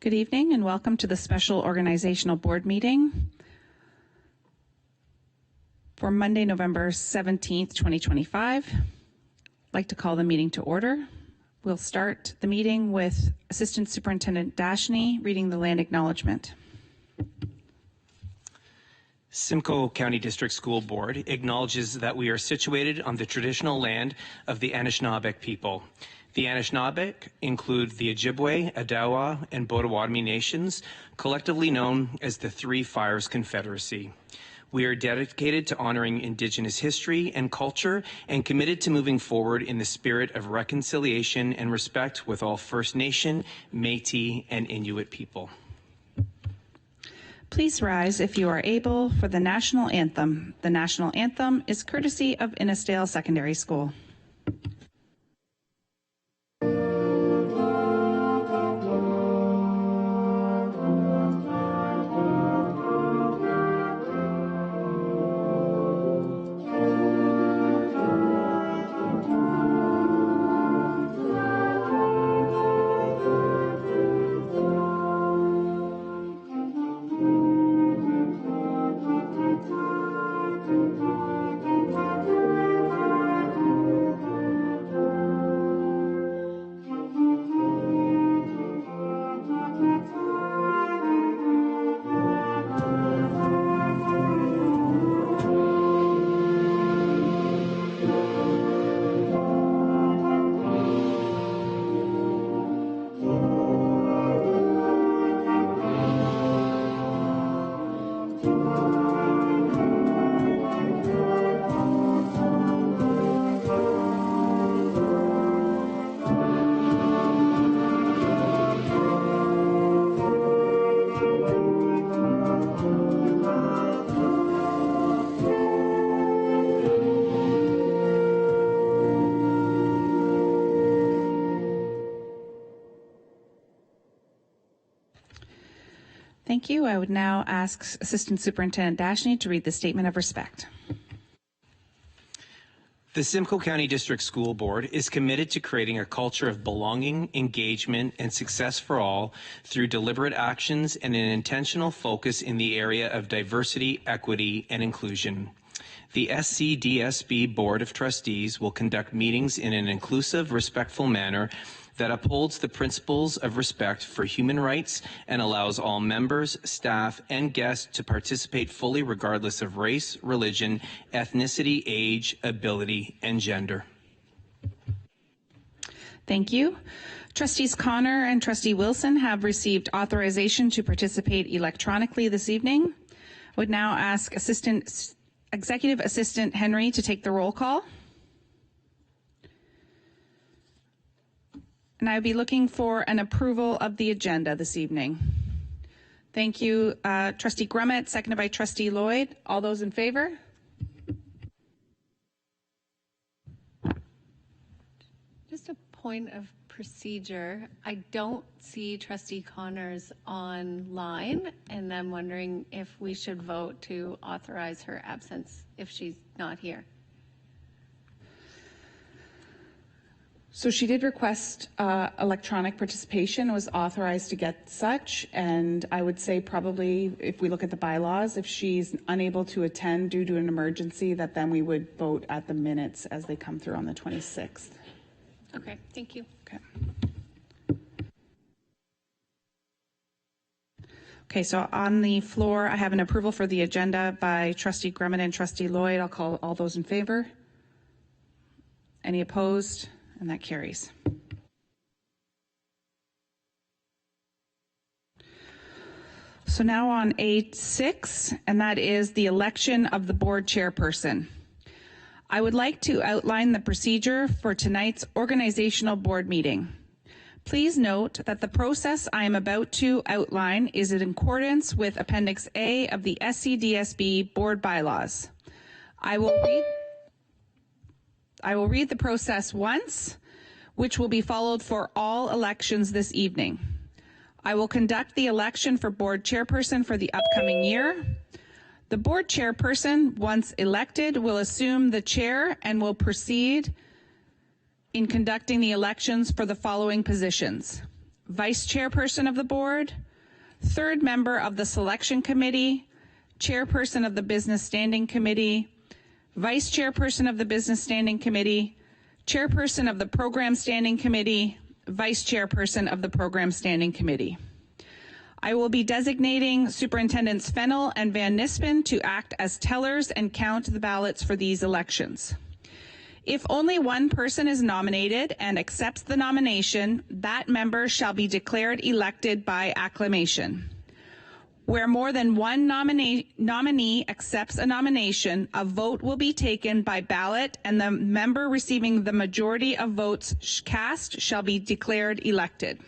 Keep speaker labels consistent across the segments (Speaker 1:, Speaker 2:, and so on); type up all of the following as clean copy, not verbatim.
Speaker 1: Good evening and welcome to the special organizational board meeting for Monday, November 17th, 2025. I'd like to call the meeting to order. We'll start the meeting with Assistant Superintendent Dashney reading the land acknowledgement.
Speaker 2: Simcoe County District School Board acknowledges that we are situated on the traditional land of the Anishinaabeg people. The Anishinaabeg include the Ojibwe, Odawa, and Potawatomi nations, collectively known as the Three Fires Confederacy. We are dedicated to honoring Indigenous history and culture and committed to moving forward in the spirit of reconciliation and respect with all First Nation, Métis, and Inuit people.
Speaker 1: Please rise if you are able for the national anthem. The national anthem is courtesy of Innisdale Secondary School. Thank you. I would now ask Assistant Superintendent Dashney to read the statement of respect.
Speaker 2: The Simcoe County District School Board is committed to creating a culture of belonging, engagement, and success for all through deliberate actions and an intentional focus in the area of diversity, equity, and inclusion. The SCDSB Board of Trustees will conduct meetings in an inclusive, respectful manner that upholds the principles of respect for human rights and allows all members, staff, and guests to participate fully regardless of race, religion, ethnicity, age, ability, and gender. Thank you.
Speaker 1: Trustees Connor and Trustee Wilson have received authorization to participate electronically this evening. I would now ask Executive Assistant Henry to take the roll call. And I would be looking for an approval of the agenda this evening. Thank you, Trustee Grummett, seconded by Trustee Lloyd. All those in favor?
Speaker 3: Just a point of procedure. I don't see Trustee Connors online, and I'm wondering if we should vote to authorize her absence if she's not here.
Speaker 1: So she did request electronic participation, was authorized to get such, and I would say probably if we look at the bylaws, if she's unable to attend due to an emergency, that then we would vote at the minutes as they come through on the 26th.
Speaker 3: Okay, thank you.
Speaker 1: Okay. Okay, so on the floor, I have an approval for the agenda by Trustee Grummett and Trustee Lloyd. I'll call all those in favor. Any opposed? And that carries. So now on A6, and that is the election of the board chairperson. I would like to outline the procedure for tonight's organizational board meeting. Please note that the process I am about to outline is in accordance with Appendix A of the SCDSB board bylaws. I will read the process once, which will be followed for all elections this evening. I will conduct the election for board chairperson for the upcoming year. The board chairperson, once elected, will assume the chair and will proceed in conducting the elections for the following positions: vice chairperson of the board, third member of the selection committee, chairperson of the business standing committee, vice chairperson of the business standing committee, chairperson of the program standing committee, vice chairperson of the program standing committee. I will be designating Superintendents Fennell and Van Nispen to act as tellers and count the ballots for these elections. If only one person is nominated and accepts the nomination, that member shall be declared elected by acclamation. Where more than one nominee accepts a nomination, a vote will be taken by ballot, and the member receiving the majority of votes cast shall be declared elected.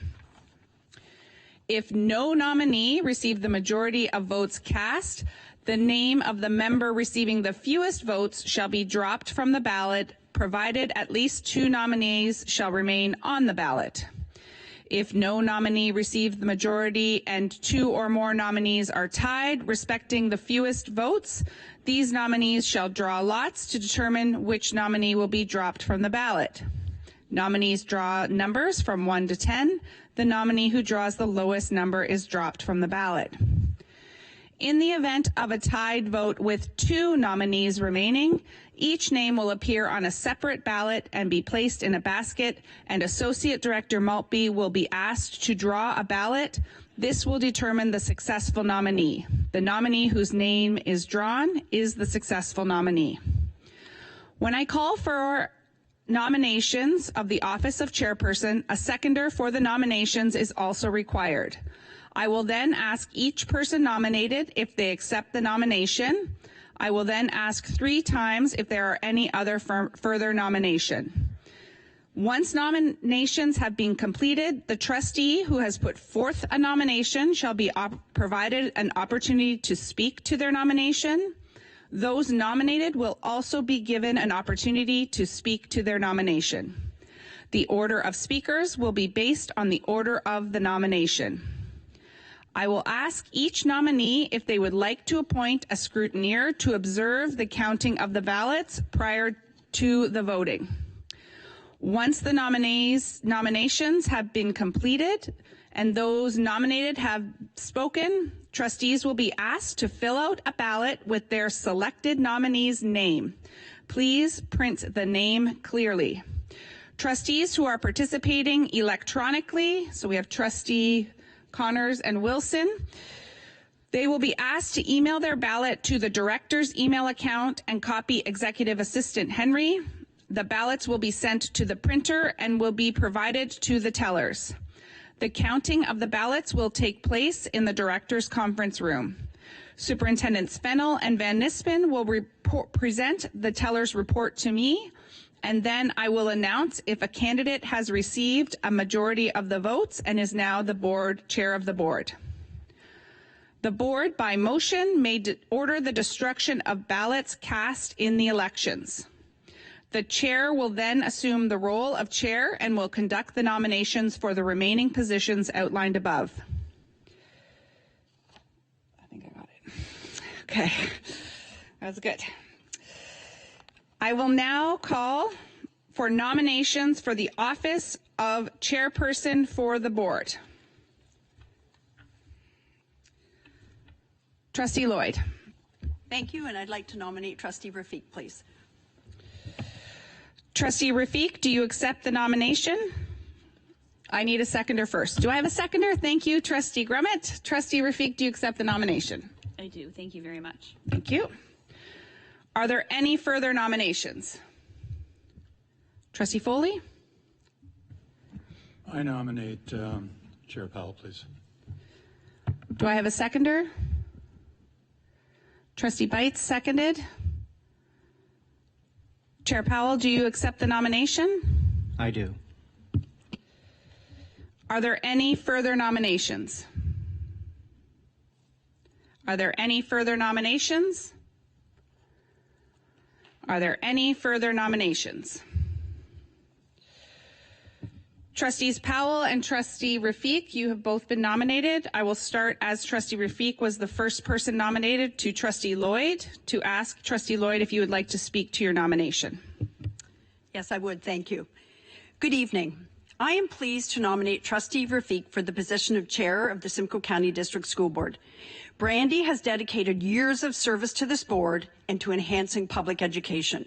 Speaker 1: If no nominee received the majority of votes cast, the name of the member receiving the fewest votes shall be dropped from the ballot, provided at least 2 nominees shall remain on the ballot. If no nominee received the majority and 2 or more nominees are tied, respecting the fewest votes, these nominees shall draw lots to determine which nominee will be dropped from the ballot. Nominees draw numbers from 1 to 10. The nominee who draws the lowest number is dropped from the ballot. In the event of a tied vote with 2 nominees remaining, each name will appear on a separate ballot and be placed in a basket, and Associate Director Maltby will be asked to draw a ballot. This will determine the successful nominee. The nominee whose name is drawn is the successful nominee. When I call for nominations of the office of chairperson, a seconder for the nominations is also required. I will then ask each person nominated if they accept the nomination. I will then ask 3 times if there are any other further nomination. Once nominations have been completed, the trustee who has put forth a nomination shall be provided an opportunity to speak to their nomination. Those nominated will also be given an opportunity to speak to their nomination. The order of speakers will be based on the order of the nomination. I will ask each nominee if they would like to appoint a scrutineer to observe the counting of the ballots prior to the voting. Once the nominations have been completed and those nominated have spoken, trustees will be asked to fill out a ballot with their selected nominee's name. Please print the name clearly. Trustees who are participating electronically, so we have Trustee Connors and Wilson, they will be asked to email their ballot to the director's email account and copy Executive Assistant Henry. The ballots will be sent to the printer and will be provided to the tellers. The counting of the ballots will take place in the director's conference room. Superintendents Fennell and Van Nispen will present the teller's report to me, and then I will announce if a candidate has received a majority of the votes and is now the chair of the board. The board, by motion, may order the destruction of ballots cast in the elections. The chair will then assume the role of chair and will conduct the nominations for the remaining positions outlined above. I think I got it. Okay, that was good. I will now call for nominations for the office of chairperson for the board. Trustee Lloyd.
Speaker 4: Thank you, and I'd like to nominate Trustee Rafiq, please.
Speaker 1: Trustee Rafiq, do you accept the nomination? I need a seconder first. Do I have a seconder? Thank you, Trustee Grummett. Trustee Rafiq, do you accept the nomination?
Speaker 5: I do. Thank you very much.
Speaker 1: Thank you. Are there any further nominations? Trustee Foley?
Speaker 6: I nominate Chair Powell, please.
Speaker 1: Do I have a seconder? Trustee Bites, seconded. Chair Powell, do you accept the nomination?
Speaker 7: I do.
Speaker 1: Are there any further nominations? Are there any further nominations? Are there any further nominations? Trustees Powell and Trustee Rafiq, you have both been nominated. I will start, as Trustee Rafiq was the first person nominated, to Trustee Lloyd to ask Trustee Lloyd if you would like to speak to your nomination.
Speaker 4: Yes, I would. Thank you. Good evening. I am pleased to nominate Trustee Rafiq for the position of Chair of the Simcoe County District School Board. Brandy has dedicated years of service to this board and to enhancing public education.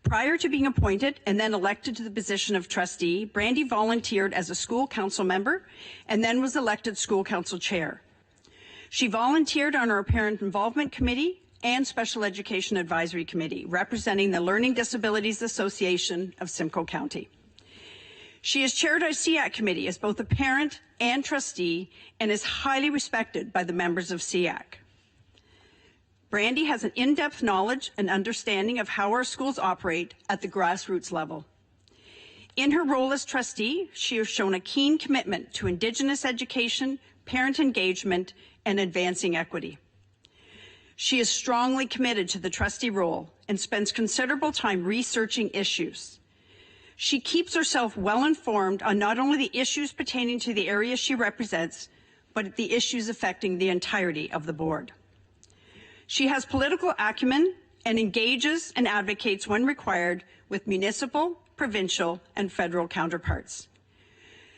Speaker 4: Prior to being appointed and then elected to the position of trustee, Brandy volunteered as a school council member and then was elected school council chair. She volunteered on our Parent Involvement Committee and Special Education Advisory Committee, representing the Learning Disabilities Association of Simcoe County. She has chaired our SEAC committee as both a parent and trustee and is highly respected by the members of SEAC. Brandy has an in-depth knowledge and understanding of how our schools operate at the grassroots level. In her role as trustee, she has shown a keen commitment to Indigenous education, parent engagement, and advancing equity. She is strongly committed to the trustee role and spends considerable time researching issues. She keeps herself well informed on not only the issues pertaining to the area she represents, but the issues affecting the entirety of the board. She has political acumen and engages and advocates when required with municipal, provincial, and federal counterparts.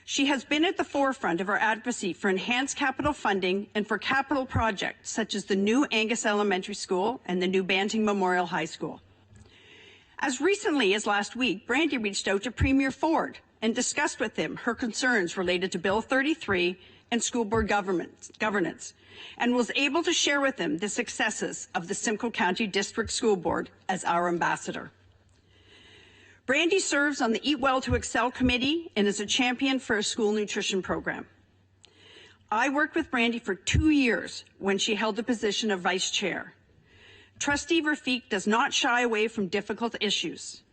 Speaker 4: She has been at the forefront of our advocacy for enhanced capital funding and for capital projects such as the new Angus Elementary School and the new Banting Memorial High School. As recently as last week, Brandy reached out to Premier Ford and discussed with him her concerns related to Bill 33 and school board governance, and was able to share with him the successes of the Simcoe County District School Board as our ambassador. Brandy serves on the Eat Well to Excel committee and is a champion for a school nutrition program. I worked with Brandy for 2 years when she held the position of vice chair. Trustee Rafiq does not shy away from difficult issues.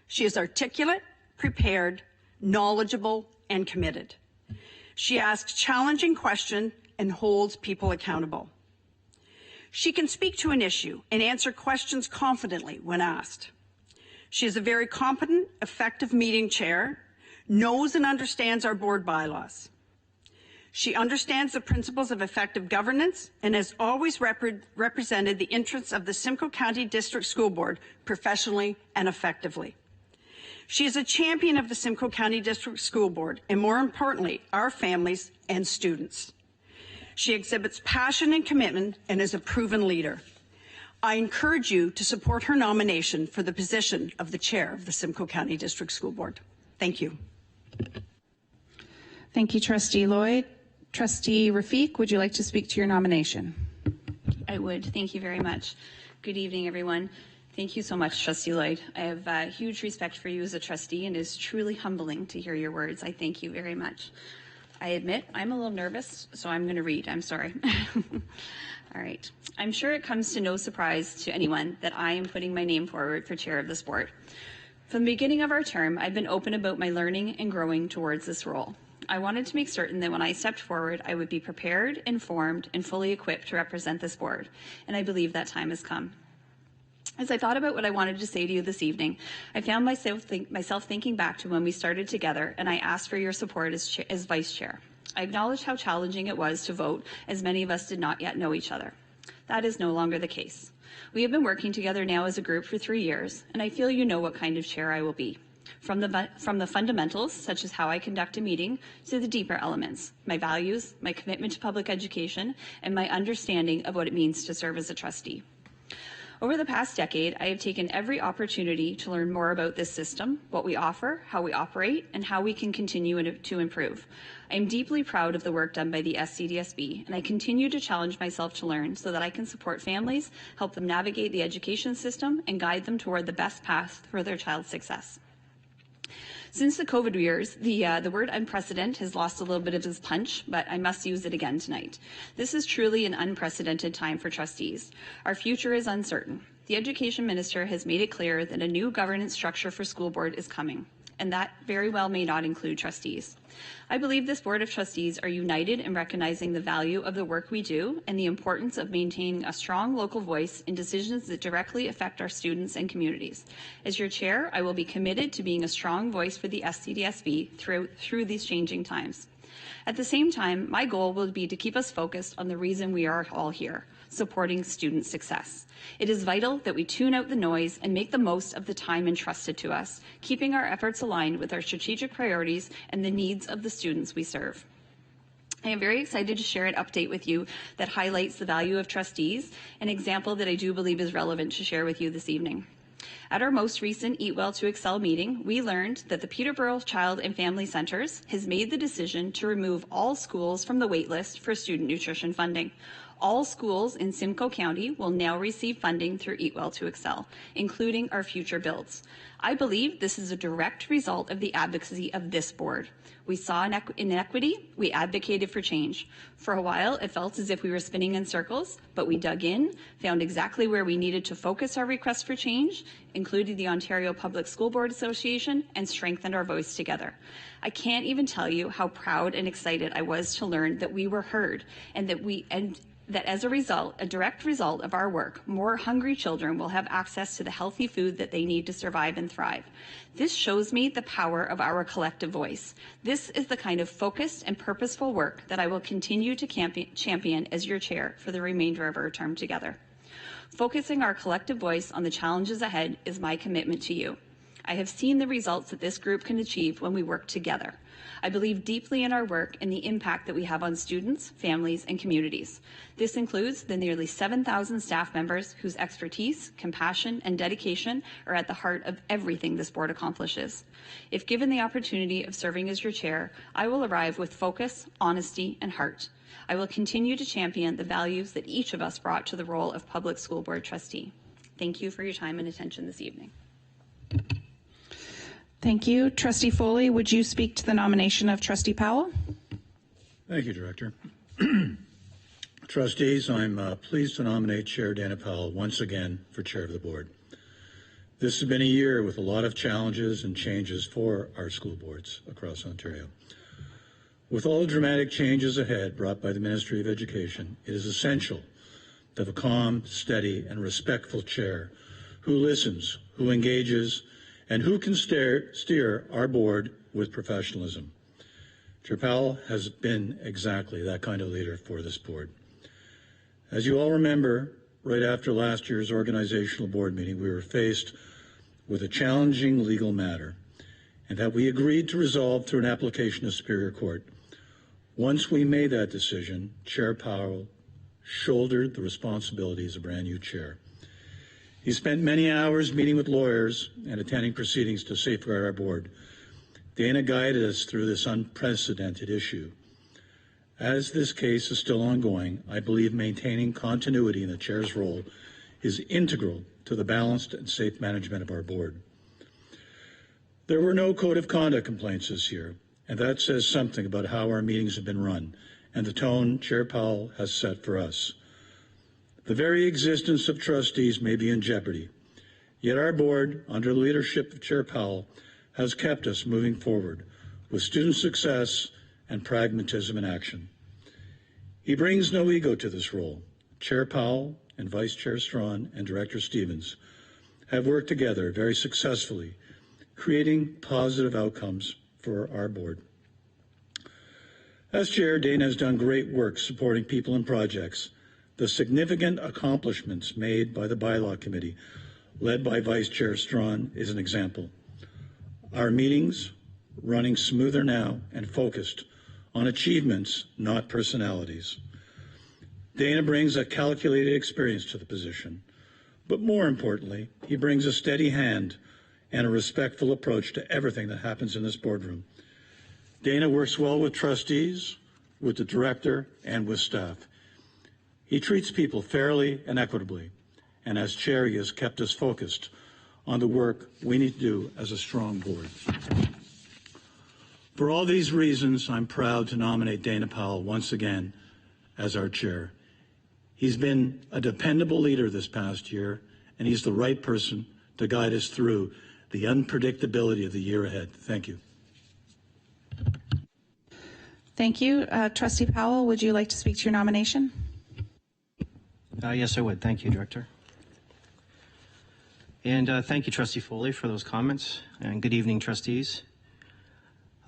Speaker 4: She is articulate, prepared, knowledgeable, and committed. She asks challenging questions and holds people accountable. She can speak to an issue and answer questions confidently when asked. She is a very competent, effective meeting chair, knows and understands our board bylaws. She understands the principles of effective governance and has always represented the interests of the Simcoe County District School Board professionally and effectively. She is a champion of the Simcoe County District School Board and, more importantly, our families and students. She exhibits passion and commitment and is a proven leader. I encourage you to support her nomination for the position of the chair of the Simcoe County District School Board. Thank you.
Speaker 1: Thank you, Trustee Lloyd. Trustee Rafiq, would you like to speak to your nomination?
Speaker 5: I would. Thank you very much. Good evening, everyone. Thank you so much, Trustee Lloyd. I have huge respect for you as a trustee, and it is truly humbling to hear your words. I thank you very much. I admit I'm a little nervous, so I'm going to read. I'm sorry. All right. I'm sure it comes to no surprise to anyone that I am putting my name forward for chair of this board. From the beginning of our term, I've been open about my learning and growing towards this role. I wanted to make certain that when I stepped forward, I would be prepared, informed, and fully equipped to represent this board, and I believe that time has come. As I thought about what I wanted to say to you this evening, I found myself thinking back to when we started together, and I asked for your support as vice chair. I acknowledge how challenging it was to vote, as many of us did not yet know each other. That is no longer the case. We have been working together now as a group for 3 years, and I feel you know what kind of chair I will be. From the fundamentals, such as how I conduct a meeting, to the deeper elements, my values, my commitment to public education, and my understanding of what it means to serve as a trustee. Over the past decade, I have taken every opportunity to learn more about this system, what we offer, how we operate, and how we can continue to improve. I am deeply proud of the work done by the SCDSB, and I continue to challenge myself to learn so that I can support families, help them navigate the education system, and guide them toward the best path for their child's success. Since the COVID years, the word unprecedented has lost a little bit of its punch, but I must use it again tonight. This is truly an unprecedented time for trustees. Our future is uncertain. The Education Minister has made it clear that a new governance structure for school board is coming, and that very well may not include trustees. I believe this Board of Trustees are united in recognizing the value of the work we do and the importance of maintaining a strong local voice in decisions that directly affect our students and communities. As your chair, I will be committed to being a strong voice for the SCDSB through these changing times. At the same time, my goal will be to keep us focused on the reason we are all here, supporting student success. It is vital that we tune out the noise and make the most of the time entrusted to us, keeping our efforts aligned with our strategic priorities and the needs of the students we serve. I am very excited to share an update with you that highlights the value of trustees, an example that I do believe is relevant to share with you this evening. At our most recent Eat Well to Excel meeting, we learned that the Peterborough Child and Family Centres has made the decision to remove all schools from the waitlist for student nutrition funding. All schools in Simcoe County will now receive funding through Eat Well to Excel, including our future builds. I believe this is a direct result of the advocacy of this board. We saw inequity, we advocated for change. For a while, it felt as if we were spinning in circles, but we dug in, found exactly where we needed to focus our request for change, included the Ontario Public School Board Association, and strengthened our voice together. I can't even tell you how proud and excited I was to learn that we were heard and that as a result, a direct result of our work, more hungry children will have access to the healthy food that they need to survive and thrive. This shows me the power of our collective voice. This is the kind of focused and purposeful work that I will continue to champion as your chair for the remainder of our term together. Focusing our collective voice on the challenges ahead is my commitment to you. I have seen the results that this group can achieve when we work together. I believe deeply in our work and the impact that we have on students, families, and communities. This includes the nearly 7,000 staff members whose expertise, compassion, and dedication are at the heart of everything this board accomplishes. If given the opportunity of serving as your chair, I will arrive with focus, honesty, and heart. I will continue to champion the values that each of us brought to the role of public school board trustee. Thank you for your time and attention this evening.
Speaker 1: Thank you. Trustee Foley, would you speak to the nomination of Trustee Powell?
Speaker 6: Thank you, Director. Trustees, I'm pleased to nominate Chair Dana Powell once again for Chair of the Board. This has been a year with a lot of challenges and changes for our school boards across Ontario. With all the dramatic changes ahead brought by the Ministry of Education, it is essential to have a calm, steady, and respectful chair who listens, who engages, and who can steer our board with professionalism. Chair Powell has been exactly that kind of leader for this board. As you all remember, right after last year's organizational board meeting, we were faced with a challenging legal matter, and that we agreed to resolve through an application to Superior Court. Once we made that decision, Chair Powell shouldered the responsibility as a brand new chair. He spent many hours meeting with lawyers and attending proceedings to safeguard our board. Dana guided us through this unprecedented issue. As this case is still ongoing, I believe maintaining continuity in the chair's role is integral to the balanced and safe management of our board. There were no code of conduct complaints this year, and that says something about how our meetings have been run and the tone Chair Powell has set for us. The very existence of trustees may be in jeopardy, yet our board, under the leadership of Chair Powell, has kept us moving forward with student success and pragmatism in action. He brings no ego to this role. Chair Powell and Vice Chair Strawn and Director Stevens have worked together very successfully, creating positive outcomes for our board. As chair, Dana has done great work supporting people and projects. The significant accomplishments made by the Bylaw Committee, led by Vice Chair Strawn, is an example. Our meetings running smoother now and focused on achievements, not personalities. Dana brings a calculated experience to the position, but more importantly, he brings a steady hand and a respectful approach to everything that happens in this boardroom. Dana works well with trustees, with the director, and with staff. He treats people fairly and equitably, and as chair, he has kept us focused on the work we need to do as a strong board. For all these reasons, I'm proud to nominate Dana Powell once again as our chair. He's been a dependable leader this past year, and he's the right person to guide us through the unpredictability of the year ahead. Thank you.
Speaker 1: Thank you. Trustee Powell, would you like to speak to your nomination?
Speaker 7: Yes, I would. Thank you, Director. And thank you, Trustee Foley, for those comments. And good evening, trustees.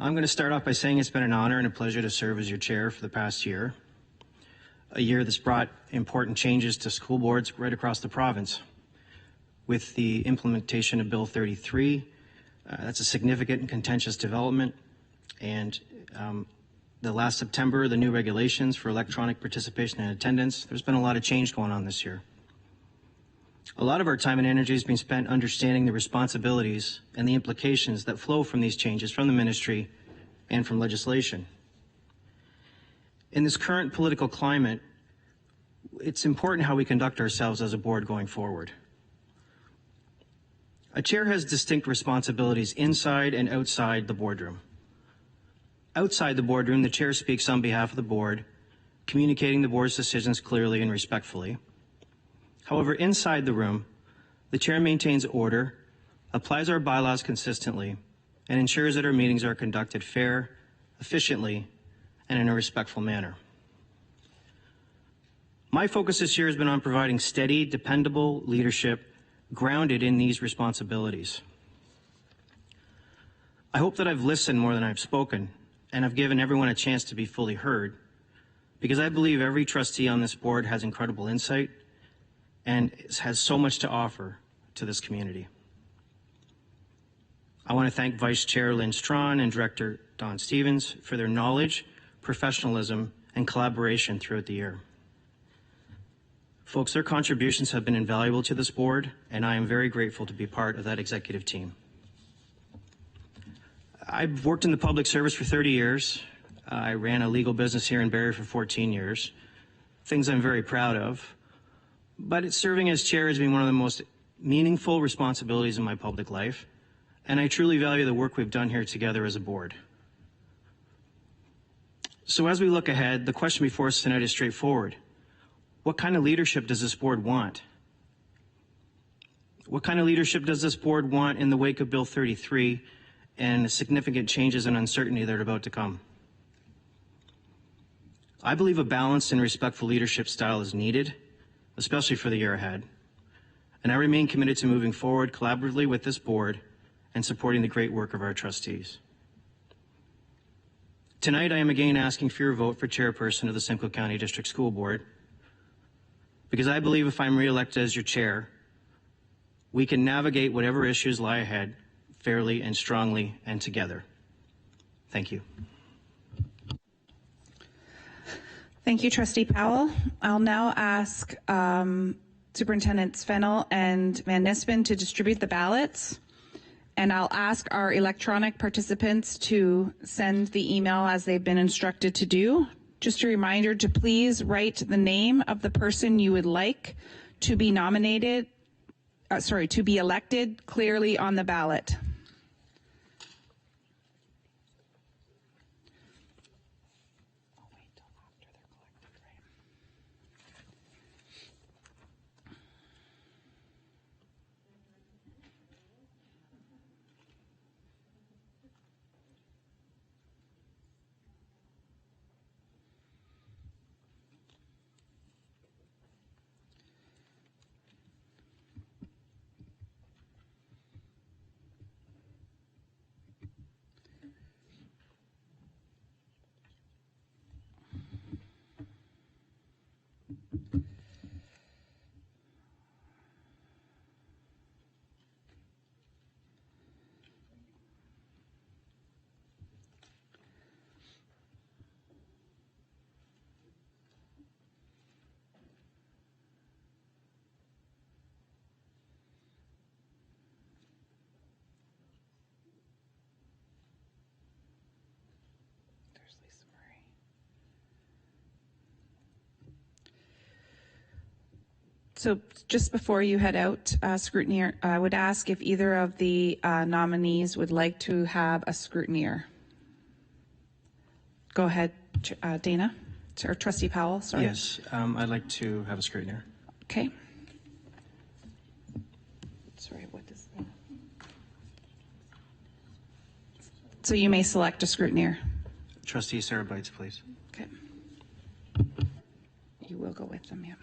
Speaker 7: I'm going to start off by saying it's been an honor and a pleasure to serve as your chair for the past year. a year that's brought important changes to school boards right across the province. With the implementation of Bill 33, that's a significant and contentious development, and the last September, the new regulations for electronic participation and attendance, there's been a lot of change going on this year. A lot of our time and energy has been spent understanding the responsibilities and the implications that flow from these changes from the ministry and from legislation. In this current political climate, it's important how we conduct ourselves as a board going forward. A chair has distinct responsibilities inside and outside the boardroom. Outside the boardroom, the chair speaks on behalf of the board, communicating the board's decisions clearly and respectfully. However, inside the room, the chair maintains order, applies our bylaws consistently, and ensures that our meetings are conducted fair, efficiently, and in a respectful manner. My focus this year has been on providing steady, dependable leadership grounded in these responsibilities. I hope that I've listened more than I've spoken, and I've given everyone a chance to be fully heard, because I believe every trustee on this board has incredible insight and has so much to offer to this community. I want to thank Vice Chair Lynn Strawn and Director Don Stevens for their knowledge, professionalism, and collaboration throughout the year. Folks, their contributions have been invaluable to this board, and I am very grateful to be part of that executive team. I've worked in the public service for 30 years. I ran a legal business here in Barrie for 14 years, things I'm very proud of. But serving as chair has been one of the most meaningful responsibilities in my public life, and I truly value the work we've done here together as a board. So as we look ahead, the question before us tonight is straightforward. What kind of leadership does this board want? What kind of leadership does this board want in the wake of Bill 33 and the significant changes and uncertainty that are about to come? I believe a balanced and respectful leadership style is needed, especially for the year ahead. And I remain committed to moving forward collaboratively with this board and supporting the great work of our trustees. Tonight, I am again asking for your vote for chairperson of the Simcoe County District School Board, because I believe if I'm re-elected as your chair, we can navigate whatever issues lie ahead fairly and strongly and together. Thank you.
Speaker 1: Thank you, Trustee Powell. I'll now ask Superintendents Fennell and Van Nispen to distribute the ballots. And I'll ask our electronic participants to send the email as they've been instructed to do. Just a reminder to please write the name of the person you would like to be nominated, to be elected clearly on the ballot. So just before you head out, scrutineer, I would ask if either of the nominees would like to have a scrutineer. Go ahead, Dana, or Trustee Powell, sorry.
Speaker 7: Yes, I'd like to have a scrutineer.
Speaker 1: Okay. Sorry, what is that? So you may select a scrutineer.
Speaker 7: Trustee Sarah Bites, please.
Speaker 1: Okay. You will go with them, yeah.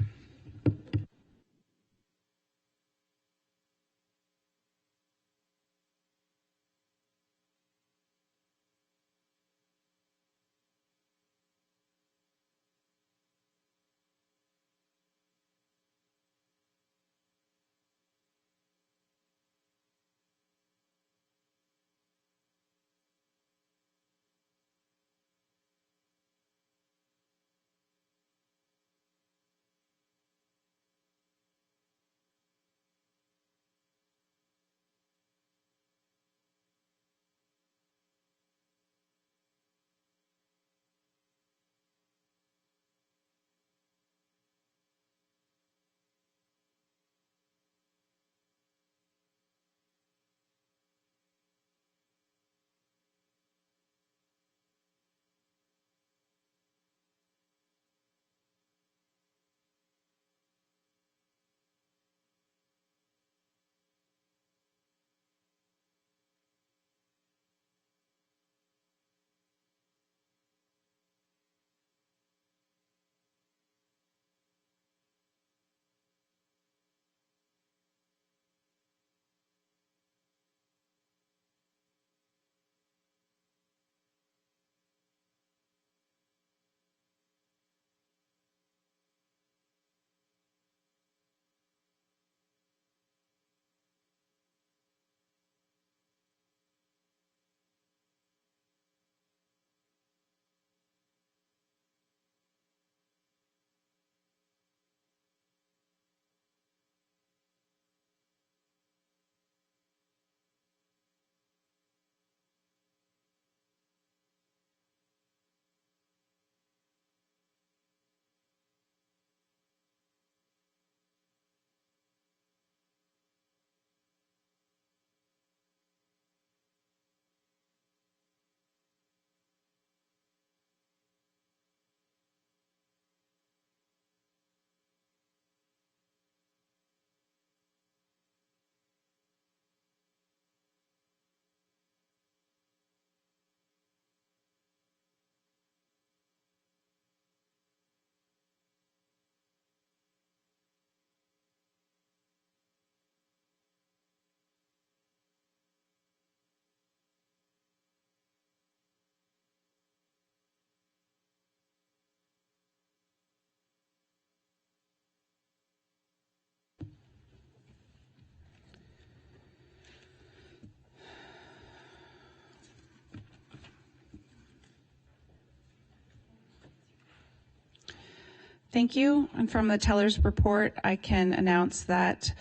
Speaker 1: Thank you. And from the teller's report, I can announce that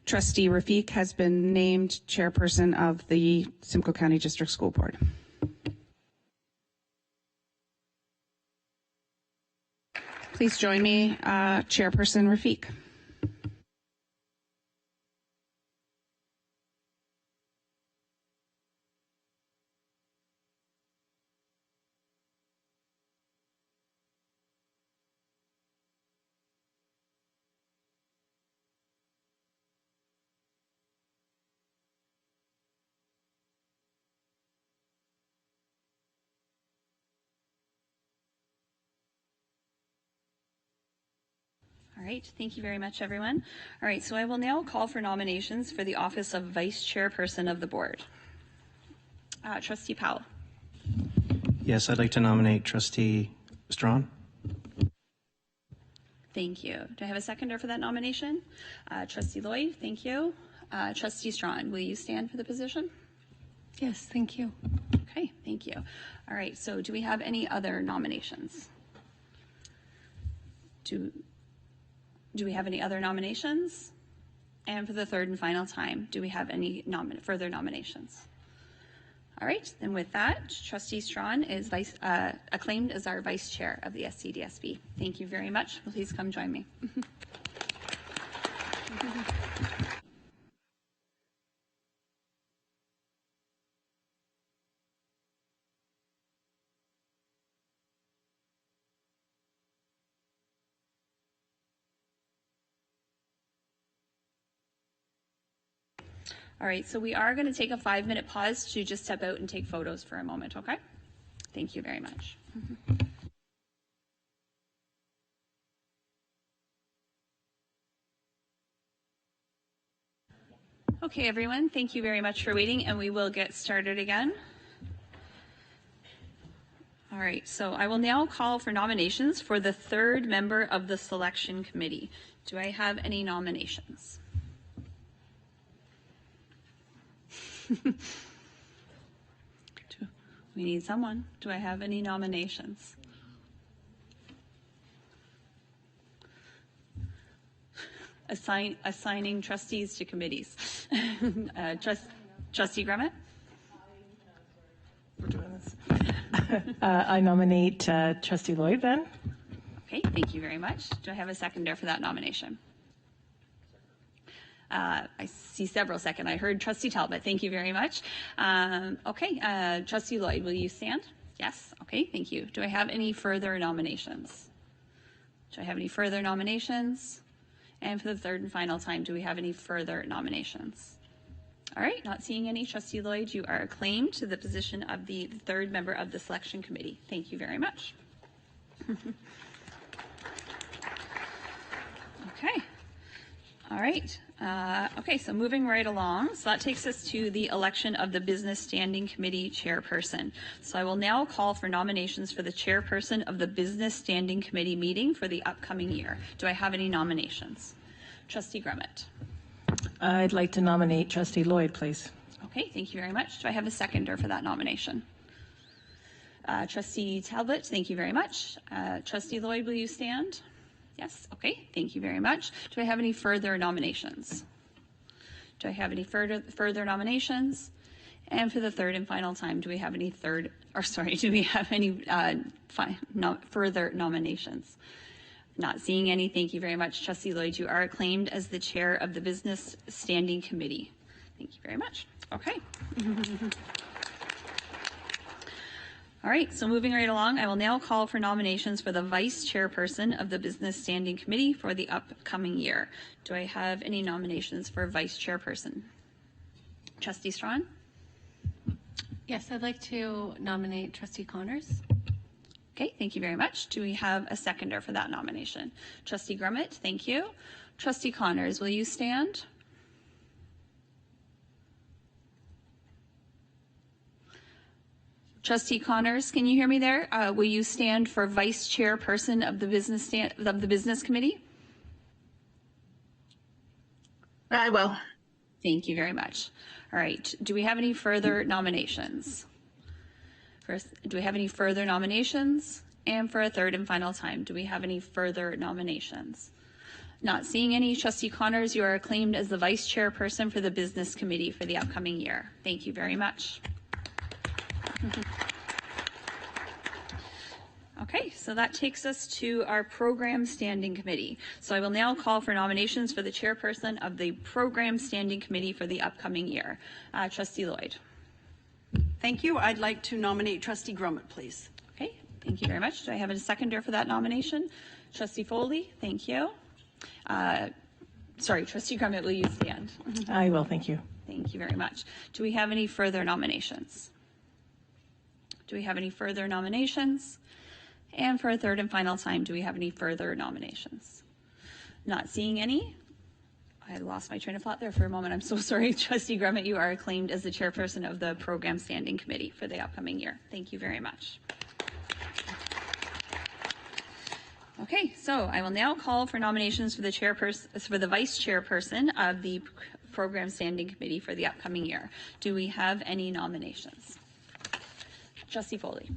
Speaker 1: Trustee Rafiq has been named chairperson of the Simcoe County District School Board. Please join me, Chairperson Rafiq.
Speaker 5: All right, thank you very much, everyone. All right, so I will now call for nominations for the office of Vice Chairperson of the Board. Trustee Powell.
Speaker 7: Yes, I'd like to nominate Trustee Strawn.
Speaker 5: Thank you. Do I have a seconder for that nomination? Trustee Lloyd, thank you. Trustee Strawn, will you stand for the position?
Speaker 3: Yes, thank you.
Speaker 5: Okay, thank you. All right, so do we have any other nominations? Do we have any other nominations? And for the third and final time, do we have any further nominations? All right, then with that, Trustee Strawn is acclaimed as our Vice Chair of the SCDSB. Thank you very much. Please come join me. All right, so we are going to take a 5-minute pause to just step out and take photos for a moment, okay? Thank you very much. Okay, everyone, thank you very much for waiting, and we will get started again. All right, so I will now call for nominations for the third member of the selection committee. Do I have any nominations? We need someone. Do I have any nominations? Assigning trustees to committees. Trustee Grummett?
Speaker 8: We're doing this. I nominate Trustee Lloyd then.
Speaker 5: Okay, thank you very much. Do I have a seconder for that nomination? I see several second. I heard Trustee Talbot. Thank you very much. Okay, Trustee Lloyd, will you stand? Yes. Okay, thank you. Do I have any further nominations? Do I have any further nominations? And for the third and final time, do we have any further nominations? All right, not seeing any. Trustee Lloyd, you are acclaimed to the position of the third member of the selection committee. Thank you very much. Okay. All right. Okay, so moving right along. So that takes us to the election of the Business Standing Committee chairperson. So I will now call for nominations for the chairperson of the Business Standing Committee meeting for the upcoming year. Do I have any nominations? Trustee Grummett.
Speaker 8: I'd like to nominate Trustee Lloyd, please.
Speaker 5: Okay, thank you very much. Do I have a seconder for that nomination? Trustee Talbot, thank you very much. Trustee Lloyd, will you stand? Yes, okay, thank you very much. Do I have any further nominations? Do I have any further nominations? And for the third and final time, do we have any further nominations? Not seeing any, thank you very much. Trustee Lloyd, you are acclaimed as the chair of the Business Standing Committee. Thank you very much. Okay. All right, so moving right along, I will now call for nominations for the vice chairperson of the Business Standing Committee for the upcoming year. Do I have any nominations for vice chairperson? Trustee Strawn?
Speaker 3: Yes, I'd like to nominate Trustee Connors.
Speaker 5: Okay, thank you very much. Do we have a seconder for that nomination? Trustee Grummett, thank you. Trustee Connors, will you stand? Trustee Connors, can you hear me there? Will you stand for vice chairperson of the business committee?
Speaker 9: I will.
Speaker 5: Thank you very much. All right. Do we have any further nominations? First, do we have any further nominations? And for a third and final time, do we have any further nominations? Not seeing any. Trustee Connors, you are acclaimed as the Vice Chairperson for the Business Committee for the upcoming year. Thank you very much. Okay, so that takes us to our Program Standing Committee. So I will now call for nominations for the Chairperson of the Program Standing Committee for the upcoming year. Trustee Lloyd.
Speaker 4: Thank you. I'd like to nominate Trustee Grummett, please.
Speaker 5: Okay, thank you very much. Do I have a seconder for that nomination? Trustee Foley, thank you. Sorry, Trustee Grummett, will you stand?
Speaker 8: I will, thank you.
Speaker 5: Thank you very much. Do we have any further nominations? Do we have any further nominations? And for a third and final time, do we have any further nominations? Not seeing any. I lost my train of thought there for a moment. I'm so sorry. Trustee Grummett, you are acclaimed as the Chairperson of the Program Standing Committee for the upcoming year. Thank you very much. Okay, so I will now call for nominations for the Vice Chairperson of the Program Standing Committee for the upcoming year. Do we have any nominations? Trustee Foley.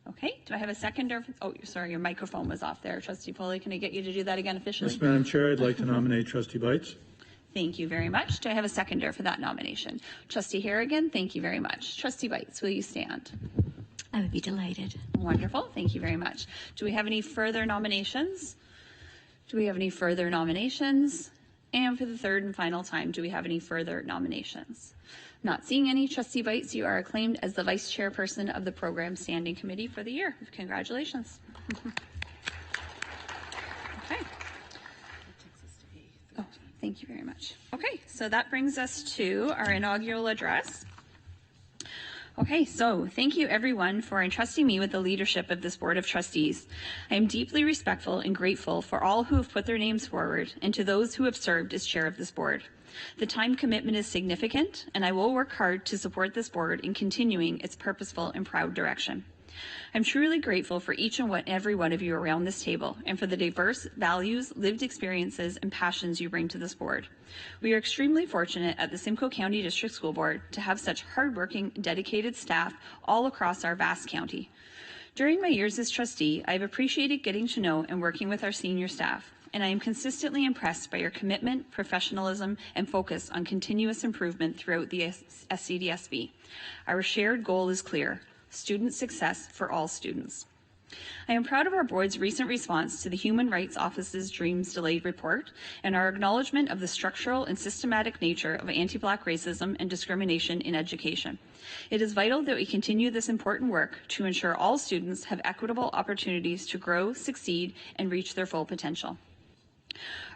Speaker 5: Okay, do I have a seconder? Oh, sorry, your microphone was off there. Trustee Foley, can I get you to do that again officially?
Speaker 6: Yes, Madam Chair, I'd like to nominate Trustee Bites.
Speaker 5: Thank you very much. Do I have a seconder for that nomination? Trustee Harrigan, thank you very much. Trustee Bites, will you stand?
Speaker 10: I would be delighted.
Speaker 5: Wonderful, thank you very much. Do we have any further nominations? Do we have any further nominations? And for the third and final time, do we have any further nominations? Not seeing any. Trustee Bites, you are acclaimed as the Vice Chairperson of the Program Standing Committee for the year. Congratulations. Okay. Oh, thank you very much. Okay, so that brings us to our inaugural address. Okay, so thank you everyone for entrusting me with the leadership of this Board of Trustees. I am deeply respectful and grateful for all who have put their names forward and to those who have served as chair of this board. The time commitment is significant, and I will work hard to support this board in continuing its purposeful and proud direction. I'm truly grateful for each and every one of you around this table and for the diverse values, lived experiences, and passions you bring to this board. We are extremely fortunate at the Simcoe County District School Board to have such hardworking, dedicated staff all across our vast county. During my years as trustee, I've appreciated getting to know and working with our senior staff, and I am consistently impressed by your commitment, professionalism, and focus on continuous improvement throughout the SCDSB. Our shared goal is clear: student success for all students. I am proud of our board's recent response to the Human Rights Office's Dreams Delayed report and our acknowledgement of the structural and systematic nature of anti-Black racism and discrimination in education. It is vital that we continue this important work to ensure all students have equitable opportunities to grow, succeed, and reach their full potential.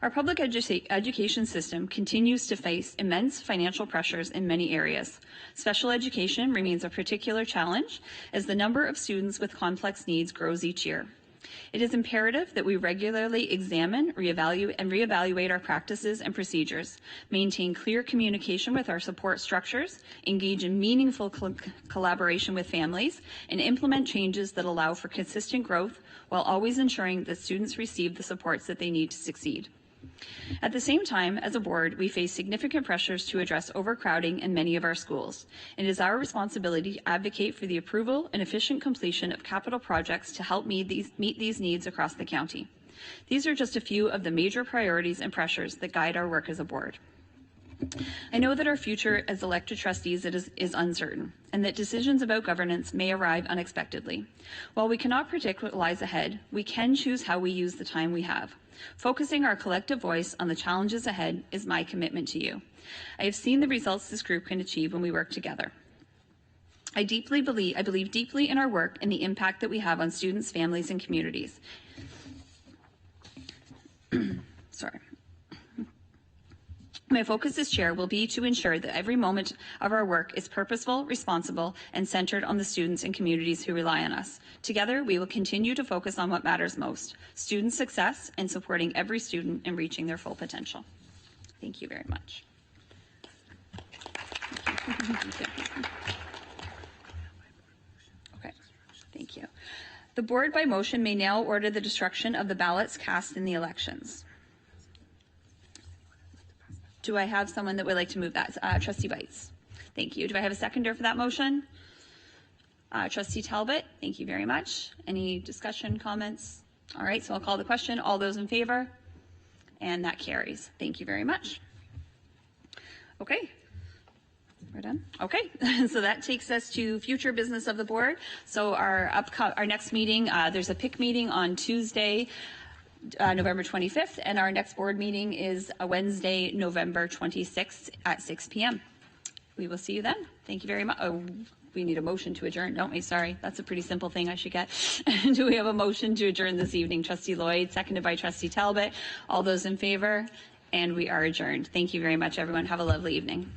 Speaker 5: Our public education system continues to face immense financial pressures in many areas. Special education remains a particular challenge as the number of students with complex needs grows each year. It is imperative that we regularly examine, reevaluate our practices and procedures, maintain clear communication with our support structures, engage in meaningful collaboration with families, and implement changes that allow for consistent growth while always ensuring that students receive the supports that they need to succeed. At the same time, as a board, we face significant pressures to address overcrowding in many of our schools. It is our responsibility to advocate for the approval and efficient completion of capital projects to help meet these needs across the county. These are just a few of the major priorities and pressures that guide our work as a board. I know that our future as elected trustees is uncertain, and that decisions about governance may arrive unexpectedly. While we cannot predict what lies ahead, we can choose how we use the time we have. Focusing our collective voice on the challenges ahead is my commitment to you. I have seen the results this group can achieve when we work together. I believe deeply in our work and the impact that we have on students, families, and communities. Sorry. My focus as chair will be to ensure that every moment of our work is purposeful, responsible, and centered on the students and communities who rely on us. Together, we will continue to focus on what matters most: student success and supporting every student in reaching their full potential. Thank you very much. Okay, thank you. The board by motion may now order the destruction of the ballots cast in the elections. Do I have someone that would like to move that? Trustee Bites. Thank you. Do I have a seconder for that motion? Trustee Talbot, thank you very much. Any discussion, comments? All right, so I'll call the question. All those in favor? And that carries. Thank you very much. Okay. We're done. Okay, so that takes us to future business of the board. So our next meeting, there's a PIC meeting on Tuesday, November 25th, and our next board meeting is a Wednesday, November 26th at 6 p.m. We will see you then. Thank you very much. Oh, we need a motion to adjourn, don't we? Sorry, that's a pretty simple thing I should get. Do we have a motion to adjourn this evening? Trustee Lloyd, seconded by Trustee Talbot. All those in favor? And we are adjourned. Thank you very much, everyone. Have a lovely evening.